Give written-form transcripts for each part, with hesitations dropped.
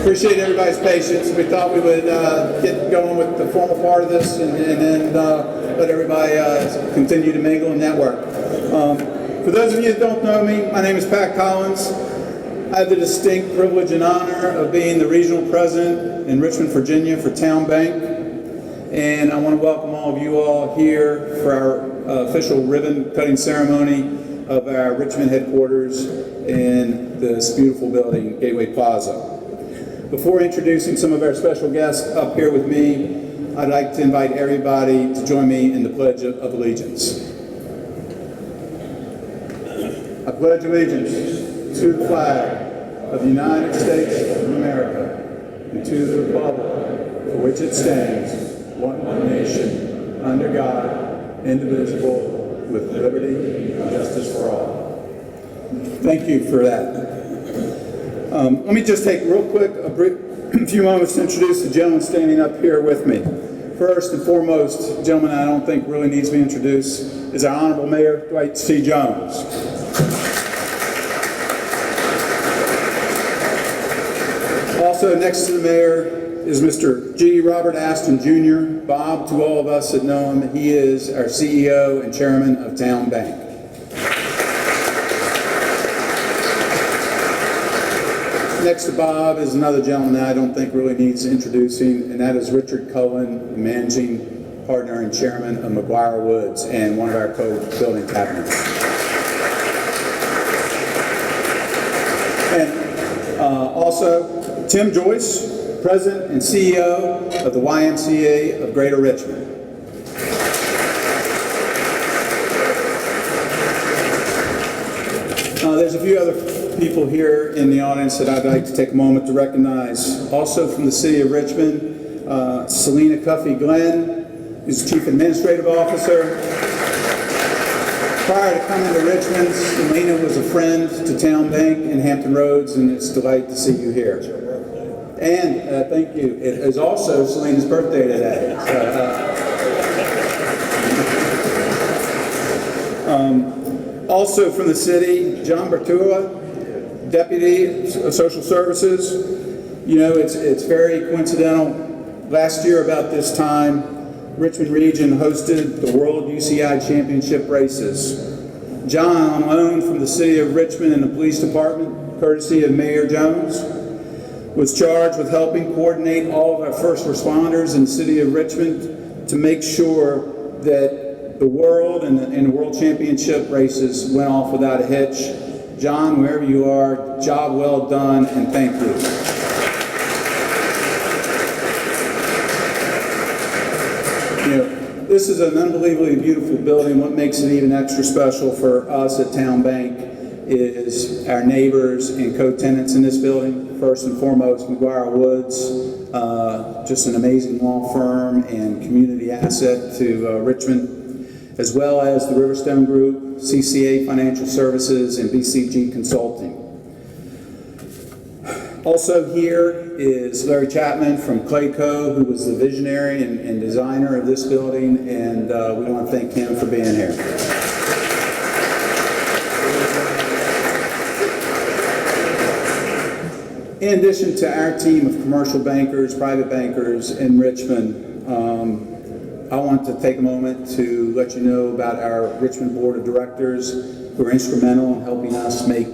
Appreciate everybody's patience. We thought we would get going with the formal part of this and then let everybody continue to mingle and network. For those of you that don't know me, my name is Pat Collins. I have the distinct privilege and honor of being the regional president in Richmond, Virginia for TowneBank. And I want to welcome all of you all here for our official ribbon cutting ceremony of our Richmond headquarters in this beautiful building, Gateway Plaza. Before introducing some of our special guests up here with me, I'd like to invite everybody to join me in the Pledge of Allegiance. I pledge allegiance to the flag of the United States of America and to the republic for which it stands, one nation, under God, indivisible, with liberty and justice for all. Thank you for that. Let me just take real quick a few moments to introduce the gentleman standing up here with me. First and foremost, the gentleman I don't think really needs to be introduced is our Honorable Mayor, Dwight C. Jones. Also next to the mayor is Mr. G. Robert Aston Jr. Bob, to all of us that know him, he is our CEO and chairman of TowneBank. Next to Bob is another gentleman that I don't think really needs introducing, and that is Richard Cullen, the managing partner and chairman of McGuire Woods and one of our co-building cabinets. And also Tim Joyce, president and CEO of the YMCA of Greater Richmond. There's a few other people here in the audience that I'd like to take a moment to recognize. Also from the city of Richmond, Selena Cuffey Glenn, who's the Chief Administrative Officer. Prior to coming to Richmond, Selena was a friend to TowneBank in Hampton Roads, and it's a delight to see you here. And thank you. It is also Selena's birthday today. Also from the city, John Bertula, Deputy of Social Services. You know, it's very coincidental. Last year about this time, Richmond Region hosted the World UCI Championship races. John, on loan from the city of Richmond and the police department, courtesy of Mayor Jones, was charged with helping coordinate all of our first responders in the city of Richmond to make sure that the World and the World Championship races went off without a hitch. John, wherever you are, job well done, and thank you. You know, this is an unbelievably beautiful building. What makes it even extra special for us at TowneBank is our neighbors and co-tenants in this building. First and foremost, McGuire Woods, just an amazing law firm and community asset to Richmond, as well as the Riverstone Group, CCA Financial Services, and BCG Consulting. Also here is Larry Chapman from Clayco, who was the visionary and designer of this building, and we want to thank him for being here. In addition to our team of commercial bankers, private bankers in Richmond, I want to take a moment to let you know about our Richmond Board of Directors who are instrumental in helping us make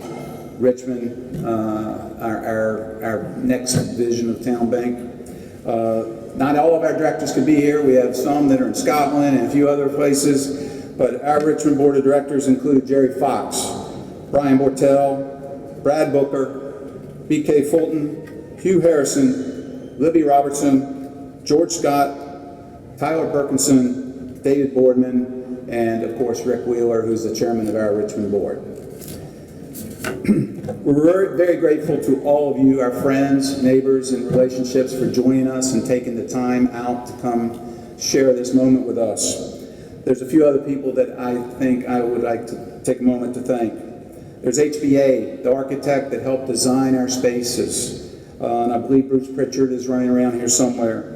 Richmond our next vision of TowneBank. Not all of our directors could be here. We have some that are in Scotland and a few other places, but our Richmond Board of Directors include Jerry Fox, Brian Bortell, Brad Booker, B.K. Fulton, Hugh Harrison, Libby Robertson, George Scott, Tyler Perkinson, David Boardman, and of course Rick Wheeler, who's the chairman of our Richmond board. We're very grateful to all of you, our friends, neighbors, and relationships for joining us and taking the time out to come share this moment with us. There's a few other people that I think I would like to take a moment to thank. There's HBA, the architect that helped design our spaces, and I believe Bruce Pritchard is running around here somewhere.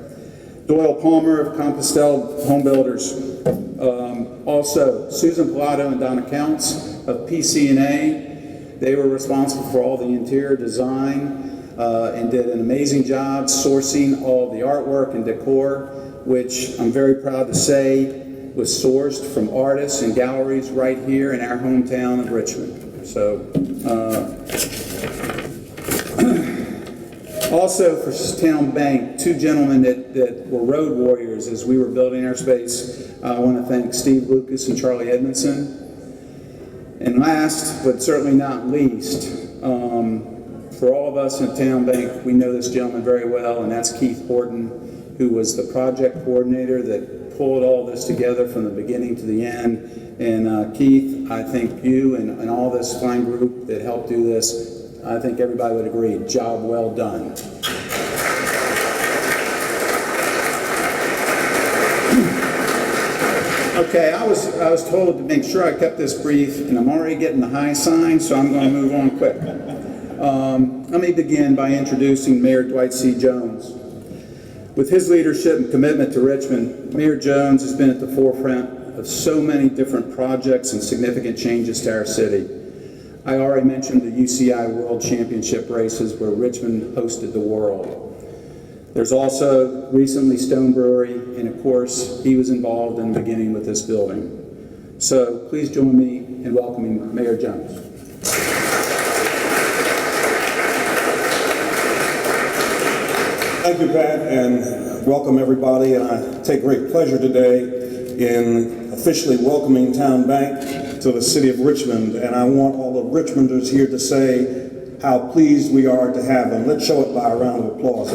Doyle Palmer of Compostelle Home Builders. Also, Susan Pilato and Donna Counts of PC&A. They were responsible for all the interior design. and did an amazing job sourcing all the artwork and decor, which I'm very proud to say was sourced from artists and galleries right here in our hometown of Richmond. So, also for TowneBank, two gentlemen that were road warriors as we were building our space. I want to thank Steve Lucas and Charlie Edmondson. And last, but certainly not least, for all of us in TowneBank, we know this gentleman very well, and that's Keith Horton, who was the project coordinator that pulled all this together from the beginning to the end. And Keith, I think you and all this fine group that helped do this, I think everybody would agree, job well done. Okay, I was told to make sure I kept this brief, and I'm already getting the high sign, so I'm going to move on quick. Let me begin by introducing Mayor Dwight C. Jones. With his leadership and commitment to Richmond, Mayor Jones has been at the forefront of so many different projects and significant changes to our city. I already mentioned the UCI World Championship races where Richmond hosted the world. There's also recently Stone Brewery, and of course, he was involved in the beginning with this building. So please join me in welcoming Mayor Jones. Thank you, Pat, and welcome everybody. And I take great pleasure today in officially welcoming TowneBank to the city of Richmond. And I want all the Richmonders here to say how pleased we are to have them. Let's show it by a round of applause.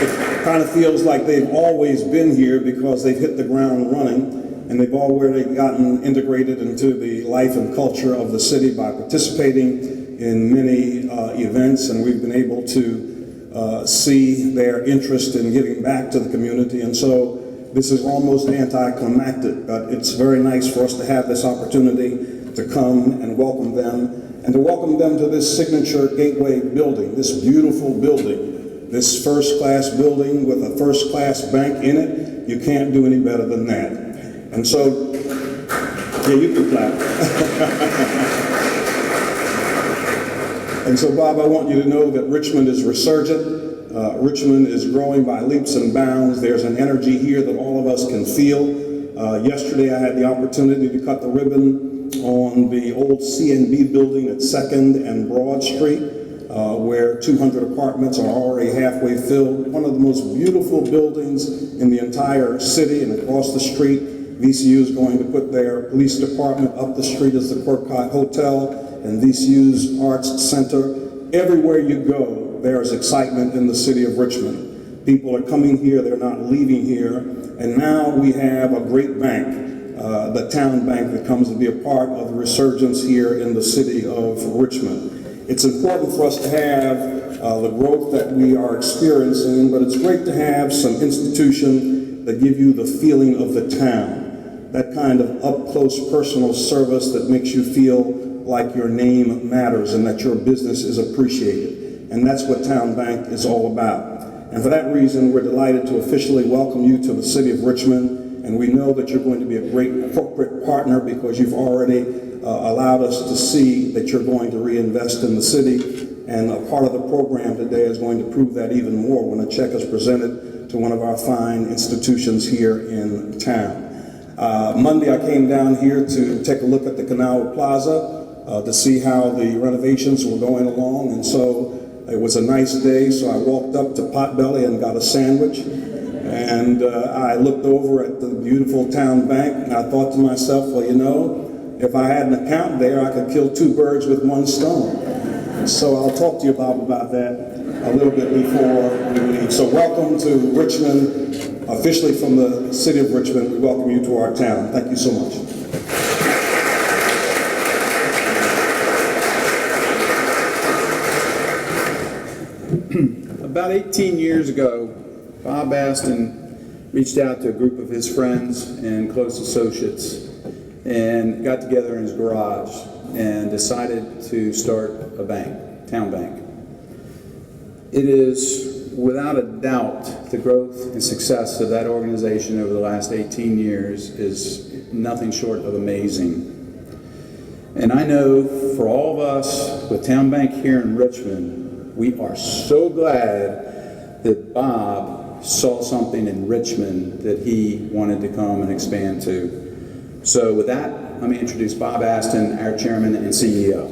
It kind of feels like they've always been here because they've hit the ground running, and they've already gotten integrated into the life and culture of the city by participating in many events, and we've been able to see their interest in giving back to the community. And so this is almost anticlimactic, but it's very nice for us to have this opportunity to come and welcome them, and to welcome them to this signature Gateway building, this beautiful building, this first-class building with a first-class bank in it. You can't do any better than that. And so, yeah, you can clap. And so, Bob, I want you to know that Richmond is resurgent. Richmond is growing by leaps and bounds. There's an energy here that all of us can feel. Yesterday, I had the opportunity to cut the ribbon on the old CNB building at 2nd and Broad Street, where 200 apartments are already halfway filled. One of the most beautiful buildings in the entire city, and across the street, VCU is going to put their police department. Up the street is the Quirkite Hotel and VCU's Arts Center. Everywhere you go, there is excitement in the city of Richmond. People are coming here, they're not leaving here, and now we have a great bank, the TowneBank, that comes to be a part of the resurgence here in the city of Richmond. It's important for us to have the growth that we are experiencing, but it's great to have some institutions that give you the feeling of the town, that kind of up-close personal service that makes you feel like your name matters and that your business is appreciated. And that's what TowneBank is all about. And for that reason, we're delighted to officially welcome you to the city of Richmond. And we know that you're going to be a great corporate partner because you've already allowed us to see that you're going to reinvest in the city. And a part of the program today is going to prove that even more when a check is presented to one of our fine institutions here in town. Monday, I came down here to take a look at the Canal Plaza to see how the renovations were going along. And so it was a nice day, so I walked up to Potbelly and got a sandwich. And I looked over at the beautiful TowneBank, and I thought to myself, well, you know, if I had an account there, I could kill two birds with one stone. So I'll talk to you, Bob, about that a little bit before we leave. So welcome to Richmond, officially from the city of Richmond. We welcome you to our town. Thank you so much. About 18 years ago, Bob Aston reached out to a group of his friends and close associates and got together in his garage and decided to start a bank, TowneBank. It is without a doubt the growth and success of that organization over the last 18 years is nothing short of amazing. And I know for all of us with TowneBank here in Richmond, we are so glad that Bob saw something in Richmond that he wanted to come and expand to. So with that, let me introduce Bob Aston, our Chairman and CEO.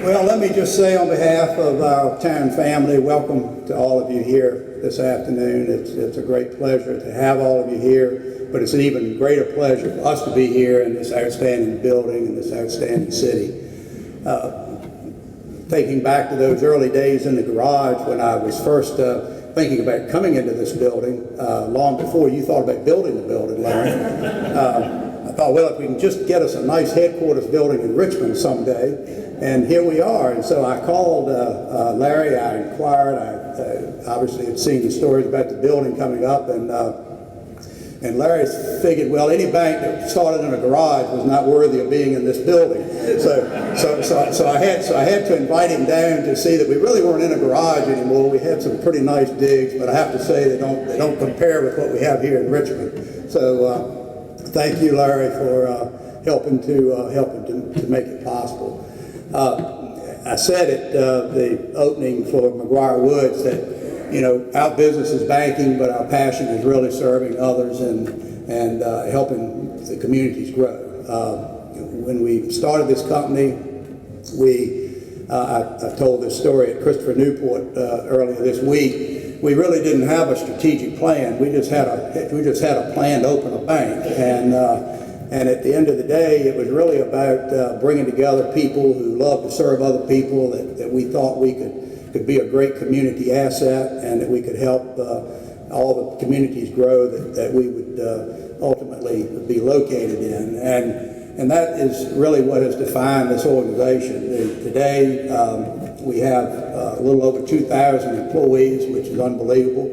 Well, let me just say on behalf of our town family, welcome to all of you here this afternoon. It's a great pleasure to have all of you here, but it's an even greater pleasure for us to be here in this outstanding building in this outstanding city. Thinking back to those early days in the garage when I was first thinking about coming into this building, long before you thought about building the building, Larry, I thought, well, if we can just get us a nice headquarters building in Richmond someday, and here we are. And so I called Larry, I inquired, I obviously had seen the stories about the building coming up, and Larry figured, well, any bank that started in a garage was not worthy of being in this building. So I had to invite him down to see that we really weren't in a garage anymore. We had some pretty nice digs, but I have to say they don't compare with what we have here in Richmond. So thank you, Larry, for helping to make it possible. I said at the opening for McGuire Woods that, you know, our business is banking, but our passion is really serving others and helping the communities grow. When we started this company, I told this story at Christopher Newport earlier this week. We really didn't have a strategic plan. We just had a plan to open a bank, and at the end of the day, it was really about bringing together people who love to serve other people, that we thought we could be a great community asset, and that we could help all the communities grow that we would ultimately be located in. And that is really what has defined this organization. Today, we have a little over 2,000 employees, which is unbelievable.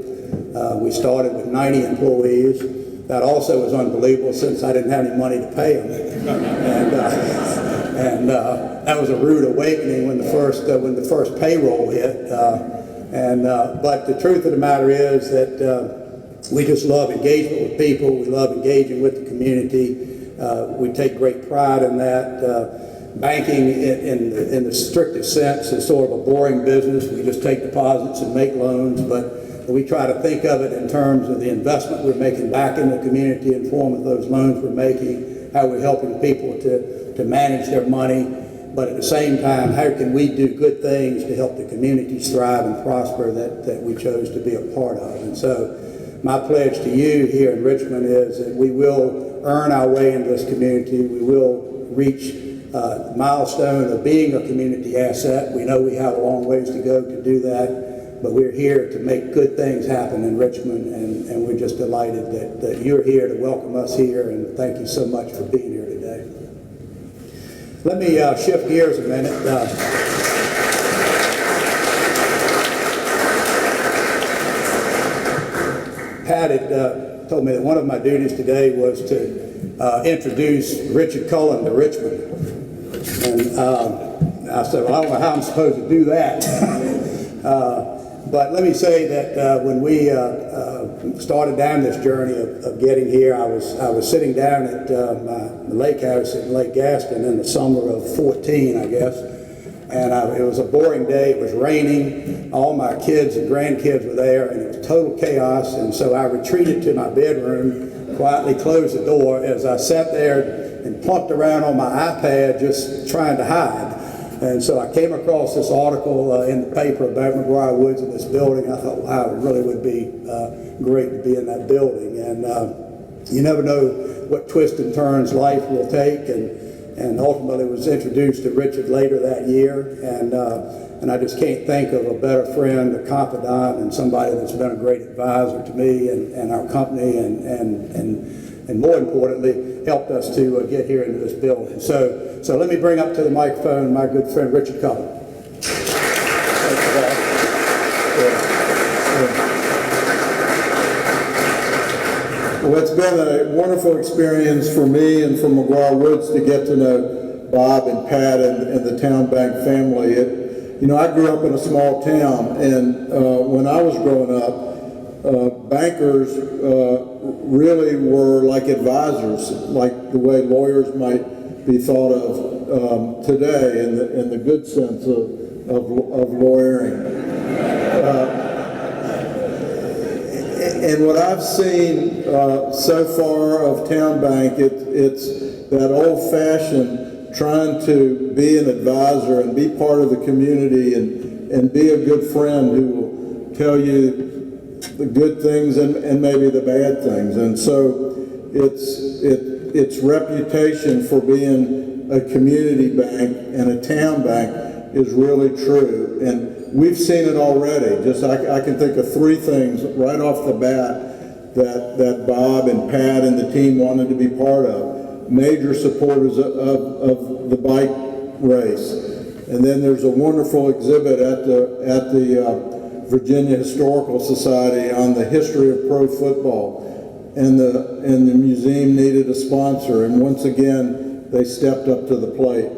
We started with 90 employees. That also was unbelievable since I didn't have any money to pay them. And that was a rude awakening when the first payroll hit. But the truth of the matter is that we just love engagement with people. We love engaging with the community. We take great pride in that. Banking in the strictest sense is sort of a boring business. We just take deposits and make loans, but we try to think of it in terms of the investment we're making back in the community in form of those loans we're making, how we're helping people to manage their money, but at the same time, how can we do good things to help the communities thrive and prosper that we chose to be a part of. And so my pledge to you here in Richmond is that we will earn our way into this community. We will reach the milestone of being a community asset. We know we have a long ways to go to do that. But we're here to make good things happen in Richmond, and we're just delighted that you're here to welcome us here, and thank you so much for being here today. Let me shift gears a minute. Pat had told me that one of my duties today was to introduce Richard Cullen to Richmond. And I said, well, I don't know how I'm supposed to do that. But let me say that when we started down this journey of getting here, I was sitting down at my lake house in Lake Gaston in the summer of 14, I guess. And it was a boring day. It was raining. All my kids and grandkids were there, and it was total chaos. And so I retreated to my bedroom, quietly closed the door as I sat there and plunked around on my iPad just trying to hide. And so I came across this article in the paper about McGuire Woods in this building. I thought, wow, it really would be great to be in that building. And you never know what twists and turns life will take. And ultimately was introduced to Richard later that year. And I just can't think of a better friend, a confidant, and somebody that's been a great advisor to me and our company, and more importantly, helped us to get here into this building. So let me bring up to the microphone my good friend Richard Cullen. Well, it's been a wonderful experience for me and for McGuire Woods to get to know Bob and Pat and the TowneBank family. You know, I grew up in a small town, and when I was growing up, bankers really were like advisors, like the way lawyers might be thought of today in the good sense of lawyering. And what I've seen so far of TowneBank, it's that old-fashioned trying to be an advisor and be part of the community and be a good friend who will tell you the good things and maybe the bad things. And so its reputation for being a community bank and a town bank is really true. And we've seen it already. I can think of 3 things right off the bat that Bob and Pat and the team wanted to be part of. Major supporters of the bike race. And then there's a wonderful exhibit at the Virginia Historical Society on the history of pro football. And the museum needed a sponsor, and once again they stepped up to the plate.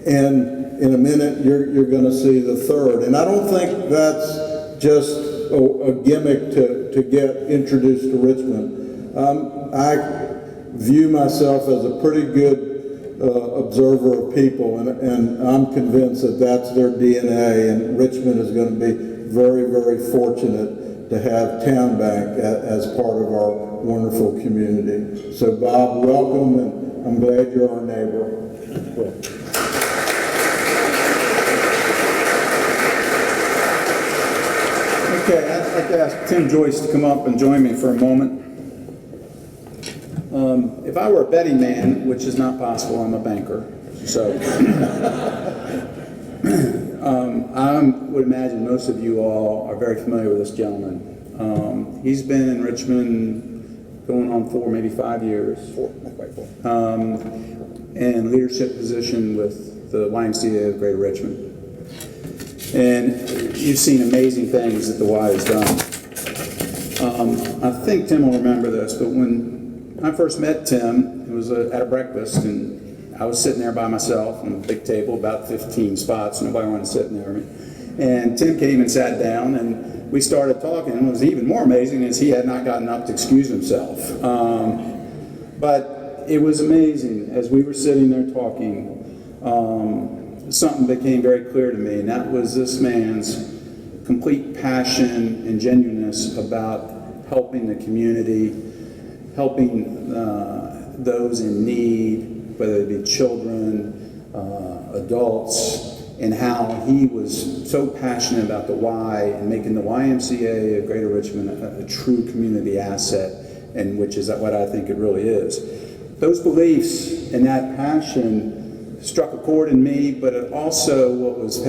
And in a minute you're going to see the third. And I don't think that's just a gimmick to get introduced to Richmond. I view myself as a pretty good observer of people, and I'm convinced that that's their DNA, and Richmond is going to be very, very fortunate to have TowneBank as part of our wonderful community. So Bob, welcome, and I'm glad you're our neighbor. Okay, I'd like to ask Tim Joyce to come up and join me for a moment. If I were a betting man, which is not possible, I'm a banker, so I would imagine most of you all are very familiar with this gentleman. He's been in Richmond going on 4, maybe 5 years. 4, not quite 4. And leadership position with the YMCA of Greater Richmond. And you've seen amazing things that the Y has done. I think Tim will remember this, but when I first met Tim, it was at a breakfast, and I was sitting there by myself on a big table, about 15 spots. Nobody wanted to sit near me. And Tim came and sat down, and we started talking. And what was even more amazing is he had not gotten up to excuse himself. But it was amazing. As we were sitting there talking, something became very clear to me, and that was this man's complete passion and genuineness about helping the community, helping those in need, whether it be children, adults, and how he was so passionate about the Y and making the YMCA of Greater Richmond a true community asset, and which is what I think it really is. Those beliefs and that passion struck a chord in me, but it also, what was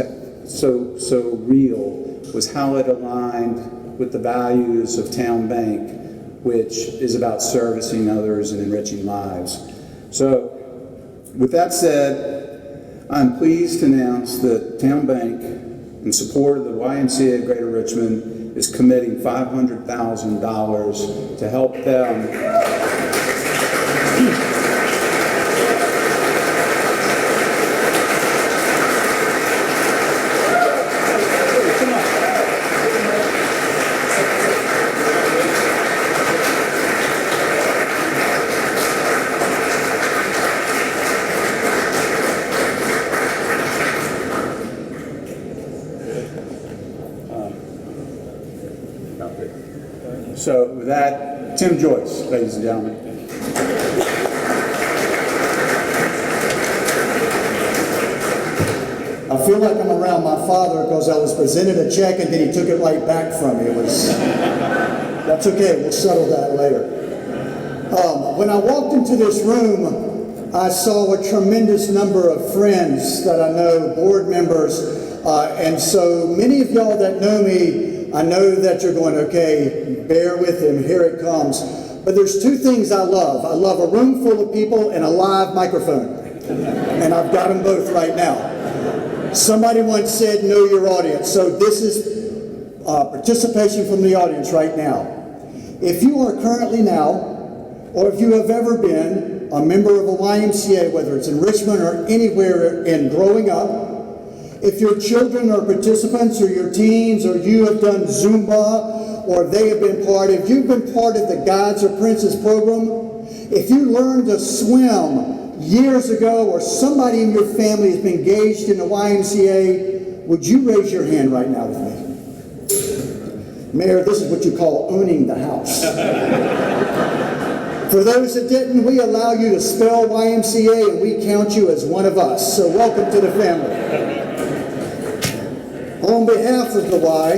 so real was how it aligned with the values of TowneBank, which is about servicing others and enriching lives. So, with that said, I'm pleased to announce that TowneBank, in support of the YMCA of Greater Richmond, is committing $500,000 to help them. So with that, Tim Joyce, ladies and gentlemen. I feel like I'm around my father because I was presented a check and then he took it right back from me. That's okay, we'll settle that later. When I walked into this room, I saw a tremendous number of friends that I know, board members, and so many of y'all that know me, I know that you're going, okay, bear with him, here it comes. But there's 2 things I love. I love a room full of people and a live microphone. And I've got them both right now. Somebody once said, know your audience. So this is participation from the audience right now. If you are currently now, or if you have ever been a member of a YMCA, whether it's in Richmond or anywhere in growing up, if your children are participants or your teens or you have done Zumba or they have been part, if you've been part of the Guides or Princes program, if you learned to swim years ago or somebody in your family has been engaged in the YMCA, would you raise your hand right now with me? Mayor, this is what you call owning the house. For those that didn't, we allow you to spell YMCA and we count you as one of us. So welcome to the family. On behalf of the Y,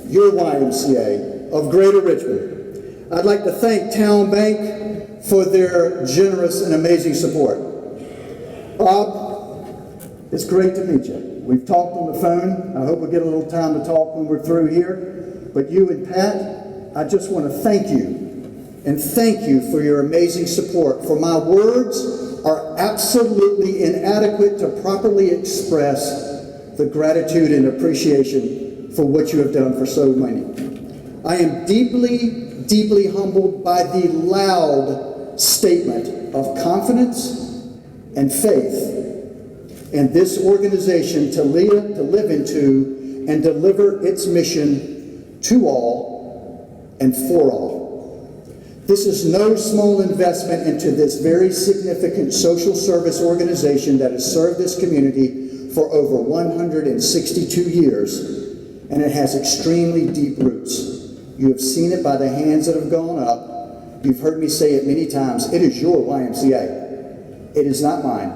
your YMCA of Greater Richmond, I'd like to thank TowneBank for their generous and amazing support. Bob, it's great to meet you. We've talked on the phone. I hope we get a little time to talk when we're through here. But you and Pat, I just want to thank you. And thank you for your amazing support. For my words are absolutely inadequate to properly express the gratitude and appreciation for what you have done for so many. I am deeply, deeply humbled by the loud statement of confidence and faith in this organization to live into and deliver its mission to all and for all. This is no small investment into this very significant social service organization that has served this community for over 162 years, and it has extremely deep roots. You have seen it by the hands that have gone up. You've heard me say it many times. It is your YMCA. It is not mine.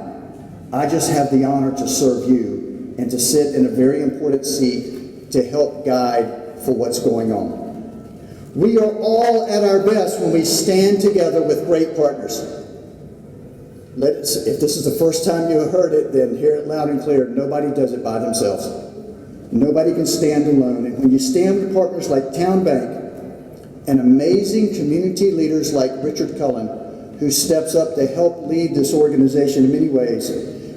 I just have the honor to serve you and to sit in a very important seat to help guide for what's going on. We are all at our best when we stand together with great partners. If this is the first time you heard it, then hear it loud and clear. Nobody does it by themselves. Nobody can stand alone. And when you stand with partners like TowneBank and amazing community leaders like Richard Cullen, who steps up to help lead this organization in many ways,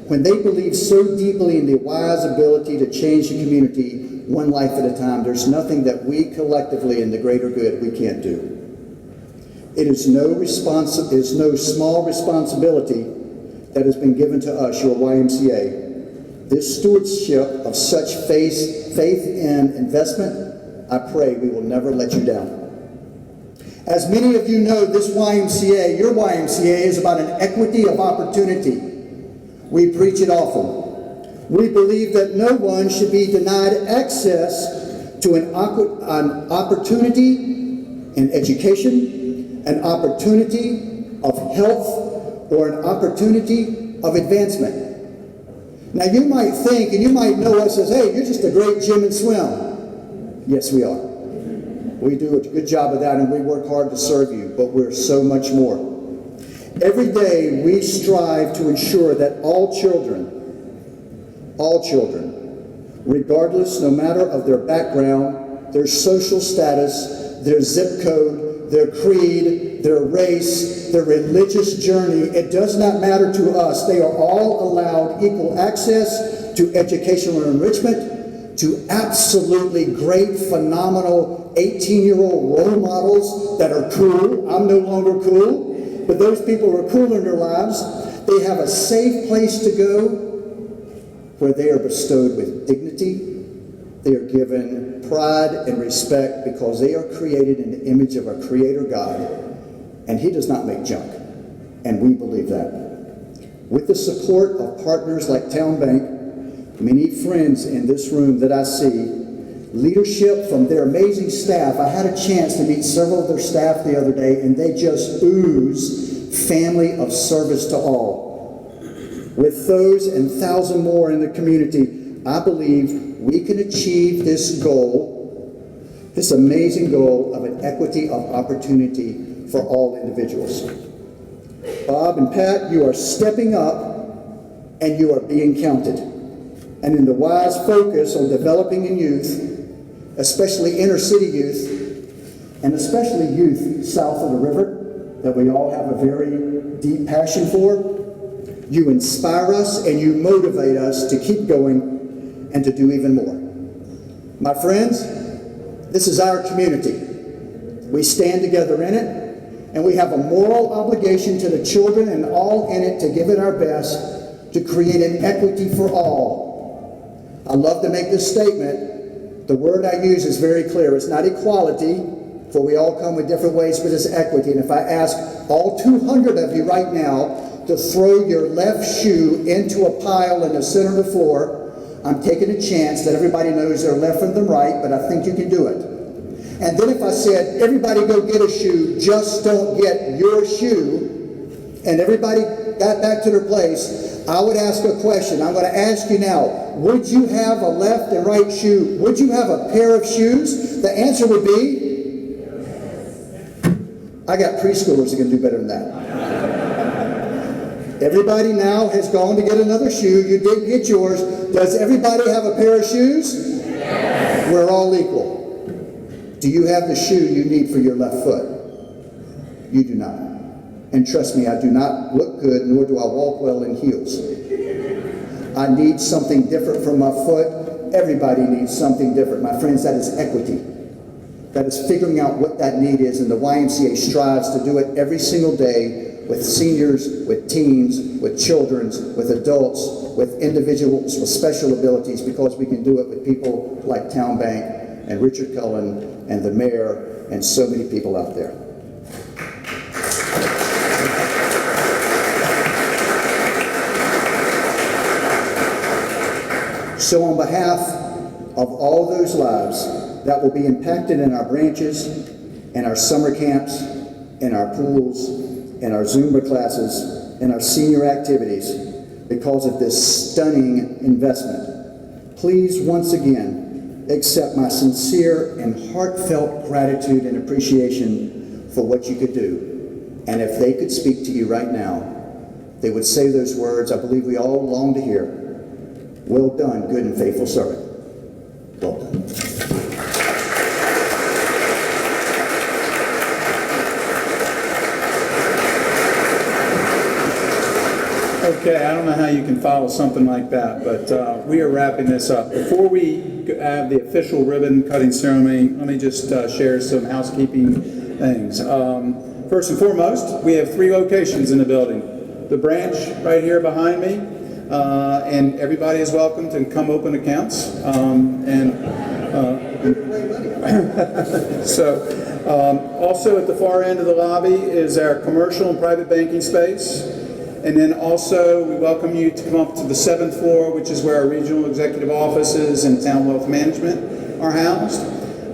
when they believe so deeply in the Y's ability to change the community one life at a time, there's nothing that we collectively in the greater good we can't do. It is no small responsibility that has been given to us, your YMCA. This stewardship of such faith and investment, I pray we will never let you down. As many of you know, this YMCA, your YMCA, is about an equity of opportunity. We preach it often. We believe that no one should be denied access to an opportunity in education, an opportunity of health, or an opportunity of advancement. Now you might think, and you might know us as, hey, you're just a great gym and swim. Yes, we are. We do a good job of that and we work hard to serve you, but we're so much more. Every day we strive to ensure that all children, regardless, no matter of their background, their social status, their zip code, their creed, their race, their religious journey, it does not matter to us. They are all allowed equal access to educational enrichment, to absolutely great, phenomenal 18-year-old role models that are cool. I'm no longer cool, but those people are cool in their lives. They have a safe place to go where they are bestowed with dignity. They are given pride and respect because they are created in the image of a creator God, and he does not make junk, and we believe that. With the support of partners like TowneBank, many friends in this room that I see, leadership from their amazing staff. I had a chance to meet several of their staff the other day, and they just ooze family of service to all. With those and 1,000 more in the community, I believe we can achieve this goal, this amazing goal of an equity of opportunity for all individuals. Bob and Pat, you are stepping up and you are being counted. And in the wise focus on developing in youth, especially inner city youth, and especially youth south of the river, that we all have a very deep passion for, you inspire us and you motivate us to keep going and to do even more. My friends, this is our community. We stand together in it, and we have a moral obligation to the children and all in it to give it our best to create an equity for all. I love to make this statement The word I use is very clear. It's not equality, for we all come with different ways, but it's equity. And if I ask all 200 of you right now to throw your left shoe into a pile in the center of the floor, I'm taking a chance that everybody knows their left from their right, but I think you can do it. And then if I said, everybody go get a shoe, just don't get your shoe, and everybody got back to their place, I would ask a question. I'm going to ask you now, would you have a left and right shoe? Would you have a pair of shoes? The answer would be, I got preschoolers that can do better than that. Everybody now has gone to get another shoe. You didn't get yours. Does everybody have a pair of shoes? We're all equal. Do you have the shoe you need for your left foot? You do not. And trust me, I do not look good, nor do I walk well in heels. I need something different from my foot. Everybody needs something different. My friends, that is equity. That is figuring out what that need is, and the YMCA strives to do it every single day with seniors, with teens, with children, with adults, with individuals with special abilities, because we can do it with people like TowneBank and Richard Cullen and the mayor and so many people out there. So on behalf of all those lives that will be impacted in our branches, in our summer camps, in our pools, in our Zumba classes, in our senior activities, because of this stunning investment, please once again accept my sincere and heartfelt gratitude and appreciation for what you could do. And if they could speak to you right now, they would say those words I believe we all long to hear. Well done, good and faithful servant. Well done. Okay, I don't know how you can follow something like that, but we are wrapping this up. Before we have the official ribbon cutting ceremony, let me just share some housekeeping things. First and foremost, we have 3 locations in the building. The branch right here behind me, and everybody is welcome to come open accounts. Also at the far end of the lobby is our commercial and private banking space. And then also, we welcome you to come up to the 7th floor, which is where our regional executive offices and town wealth management are housed.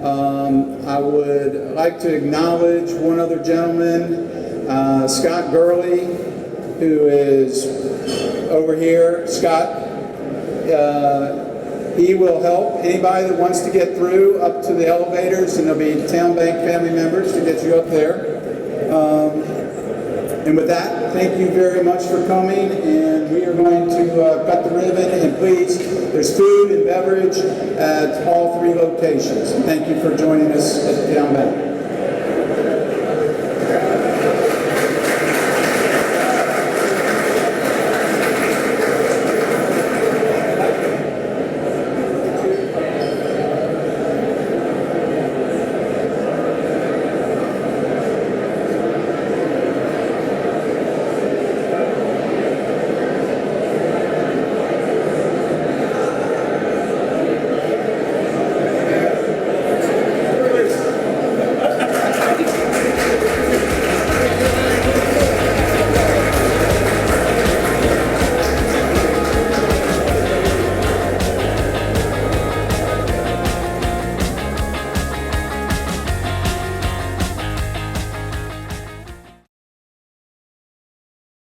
I would like to acknowledge one other gentleman, Scott Gurley, who is over here. Scott, he will help anybody that wants to get through up to the elevators, and there'll be TowneBank family members to get you up there. And with that, thank you very much for coming, and we are going to cut the ribbon, and please, there's food and beverage at all 3 locations. And thank you for joining us at TowneBank.